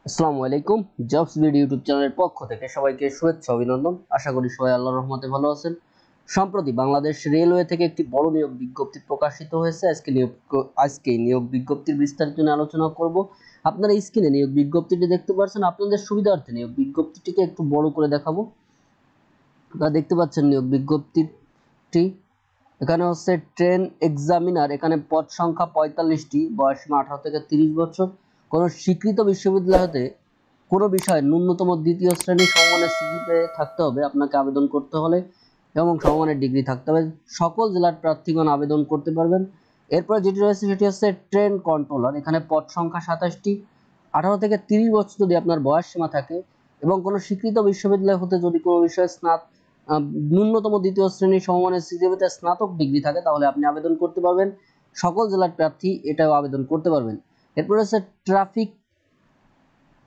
আসসালামু আলাইকুম। Jobs video YouTube চ্যানেলের পক্ষ থেকে সবাইকে শুভেচ্ছা অভিনন্দন। আশা করি সবাই আল্লাহর রহমতে ভালো আছেন। সম্প্রতি বাংলাদেশ রেলওয়ে থেকে একটি বড় নিয়োগ বিজ্ঞপ্তি প্রকাশিত হয়েছে। আজকে নিয়োগ বিজ্ঞপ্তির বিস্তারিত নিয়ে আলোচনা করব। আপনারা স্ক্রিনে নিয়োগ বিজ্ঞপ্তিটি দেখতে পাচ্ছেন। আপনাদের সুবিধার্থে নিয়োগ বিজ্ঞপ্তিটিকে একটু বড় করে দেখাবো। আপনারা দেখতে পাচ্ছেন নিয়োগ বিজ্ঞপ্তিটি। এখানে হচ্ছে ট্রেন এক্সামিনার, এখানে পদ সংখ্যা 45টি, বয়স 18 থেকে 30 বছর। কোনো স্বীকৃত বিশ্ববিদ্যালয় হতে কোনো বিষয়ে ন্যূনতম দ্বিতীয় শ্রেণী সমমানের সিজিপিএ থাকতে হবে আপনাকে আবেদন করতে হলে, এবং সমমানের ডিগ্রি থাকতে হবে। সকল জেলার প্রার্থীগণ আবেদন করতে পারবেন। এরপর যেটি রয়েছে সেটি হচ্ছে ট্রেন কন্ট্রোলার, এখানে পদ সংখ্যা 27টি, 18 থেকে 30 বছর যদি আপনার বয়স সীমা থাকে এবং কোনো স্বীকৃত বিশ্ববিদ্যালয় হতে যদি কোনো বিষয়ে ন্যূনতম দ্বিতীয় শ্রেণী সমমানের সিজিপিএতে স্নাতক ডিগ্রি থাকে তাহলে আপনি আবেদন করতে পারবেন। সকল জেলার প্রার্থী এটাও আবেদন করতে পারবেন। এরপর হচ্ছে ট্রাফিক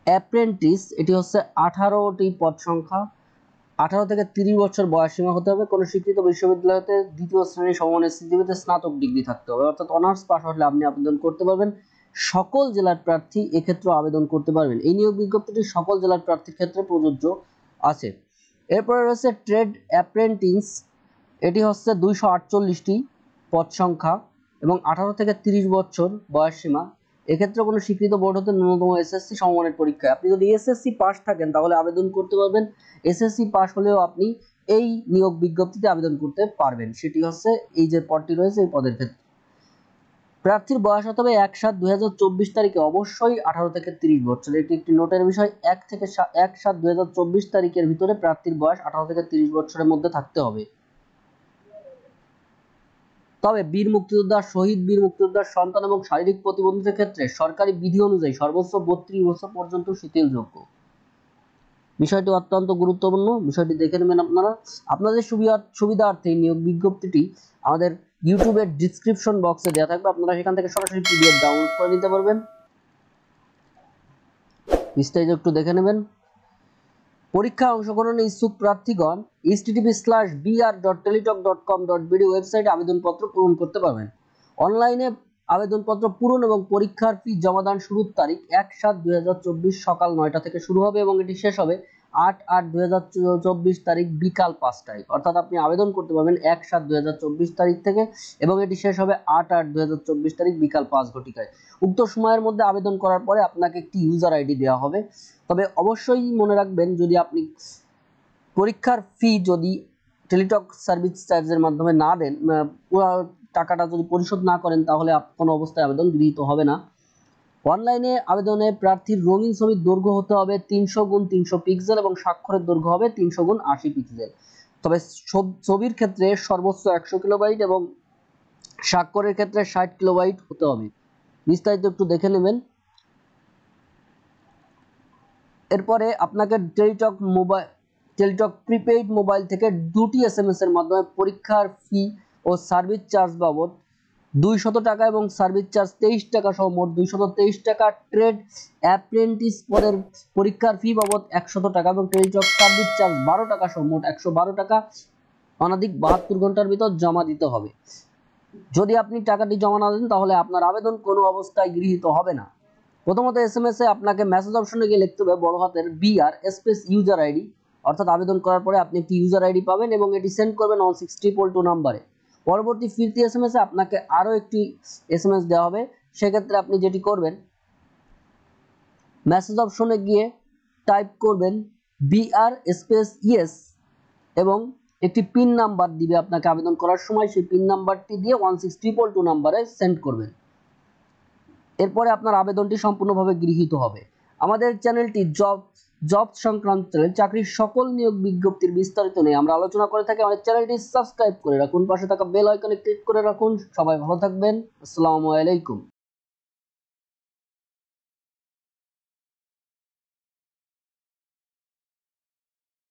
অ্যাপ্রেন্টিস, এটি হচ্ছে 18টি পদ সংখ্যা, 18 থেকে 30 বছর বয়স সীমা হতে হবে। কোনো স্বীকৃত বিশ্ববিদ্যালয়তে দ্বিতীয় শ্রেণী সমমানের সিজিপিএতে স্নাতক ডিগ্রি থাকতে হবে, অর্থাৎ অনার্স পাস হলে আপনি আবেদন করতে পারবেন। সকল জেলার প্রার্থী এক্ষেত্রে আবেদন করতে পারবেন। এই নিয়োগ বিজ্ঞপ্তিটি সকল জেলার প্রার্থীর ক্ষেত্রে প্রযোজ্য আছে। এরপরে রয়েছে ট্রেড অ্যাপ্রেন্টিস, এটি হচ্ছে 248টি পদ সংখ্যা এবং 18 থেকে 30 বছর বয়স সীমা। এক্ষেত্রে কোনো স্বীকৃত বোর্ড হতে ন্যূনতম এসএসসি সমমানের পরীক্ষায় আপনি যদি এসএসসি পাস থাকেন তাহলে আবেদন করতে পারবেন। এসএসসি পাস হলেও আপনি এই নিয়োগ বিজ্ঞপ্তিতে আবেদন করতে পারবেন। সেটি হচ্ছে এই যে পদটি রয়েছে এই পদের ক্ষেত্রে প্রার্থীর বয়স হতে হবে 1/7/2024 তারিখে অবশ্যই 18 থেকে 30 বছর। এটি একটি নোটের বিষয়। 1/7/2024 তারিখের ভিতরে প্রার্থীর বয়স 18 থেকে 30 বছরের মধ্যে থাকতে হবে। তবে বীর মুক্তিযোদ্ধা, শহীদ বীর মুক্তিযোদ্ধার সন্তান এবং শারীরিক প্রতিবন্ধীদের ক্ষেত্রে সরকারি বিধি অনুযায়ী সর্বোচ্চ 32 বছর পর্যন্ত শিথিলযোগ্য। বিষয়টি অত্যন্ত গুরুত্বপূর্ণ, বিষয়টি দেখে নেবেন আপনারা। আপনাদের সুবিধার্থে নিয়োগ বিজ্ঞপ্তিটি আমাদের ইউটিউবের ডিসক্রিপশন বক্সে দেওয়া থাকবে, আপনারা সেখান থেকে সরাসরি পিডিএফ ডাউনলোড করে নিতে পারবেন। বিস্তারিত একটু দেখে নেবেন। পরীক্ষায় অংশগ্রহণে ইচ্ছুক প্রার্থীগণ http:/br.teletalk.com.bd ওয়েবসাইটে আবেদনপত্র পূরণ করতে পারবেন। অনলাইনে আবেদনপত্র পূরণ এবং পরীক্ষার ফি জমাদান শুরুর তারিখ 1/7/2024 সকাল 9টা থেকে শুরু হবে এবং এটি শেষ হবে 8/8/2024 তারিখ বিকাল 5টায়। অর্থাৎ আপনি আবেদন করতে পারবেন 1/7/2024 তারিখ থেকে এবং এটি শেষ হবে 8/8/2024 তারিখ বিকাল 5 ঘটিকায়। উক্ত সময়ের মধ্যে আবেদন করার পরে আপনাকে একটি ইউজার আইডি দেওয়া হবে। তবে অবশ্যই মনে রাখবেন, যদি আপনি পরীক্ষার ফি যদি টেলিটক সার্ভিস চার্জের মাধ্যমে না দেন, পুরো টাকাটা যদি পরিশোধ না করেন তাহলে কোনো অবস্থায় আবেদন গৃহীত হবে না। অনলাইনে আবেদনে প্রার্থীর রঙিন ছবির দৈর্ঘ্য হতে হবে 300x300 পিক্সেল এবং স্বাক্ষরের দৈর্ঘ্য হবে 300x80 পিক্সেল। তবে ছবির ক্ষেত্রে সর্বোচ্চ 100 কিলোবাইট এবং স্বাক্ষরের ক্ষেত্রে 60 কিলোবাইট হতে হবে। বিস্তারিত একটু দেখে নেবেন। এরপরে আপনাকে টেলিটক প্রিপেইড মোবাইল থেকে 2টি SMS এর মাধ্যমে পরীক্ষার ফি ও সার্ভিস চার্জ বাবদ 200 টাকা এবং সার্ভিস চার্জ 23 টাকা সহ মোট 223 টাকা, ট্রেড অ্যাপ্রেন্টিস পদের পরীক্ষার ফি বাবদ 100 টাকা এবং টেলিটক সার্ভিস চার্জ 12 টাকা সহ মোট 112 টাকা অনধিক 72 ঘন্টার ভিতর জমা দিতে হবে। যদি আপনি টাকাটি জমা না দেন তাহলে আপনার আবেদন কোনো অবস্থায় গৃহীত হবে না। প্রথমত SMS এ আপনাকে মেসেজ অপশনে গিয়ে লিখতে হবে বড় হাতের BR স্পেস ইউজার আইডি, অর্থাৎ আবেদন করার পরে আপনি একটি ইউজার আইডি পাবেন এবং এটি সেন্ড করবেন 16222 নম্বরে। পরবর্তী ফিরতি SMS এ আপনাকে আরও একটি SMS দেওয়া হবে। সেক্ষেত্রে আপনি যেটি করবেন, মেসেজ অপশনে গিয়ে টাইপ করবেন BR স্পেস ইয়েস এবং একটি পিন নাম্বার দিবে আপনাকে আবেদন করার সময়, সেই পিন নাম্বারটি দিয়ে 16222 নম্বরে সেন্ড করবেন। এরপরে আপনার আবেদনটি সম্পূর্ণভাবে গৃহীত হবে। আমাদের চ্যানেলটি জব সংক্রান্ত চাকরির সকল নিয়োগ বিজ্ঞপ্তির বিস্তারিত নিয়ে আমরা আলোচনা করে থাকি। আমাদের চ্যানেলটি সাবস্ক্রাইব করে রাখুন, পাশে থাকা বেল আইকনে ক্লিক করে রাখুন। সবাই ভালো থাকবেন। আসসালামু আলাইকুম।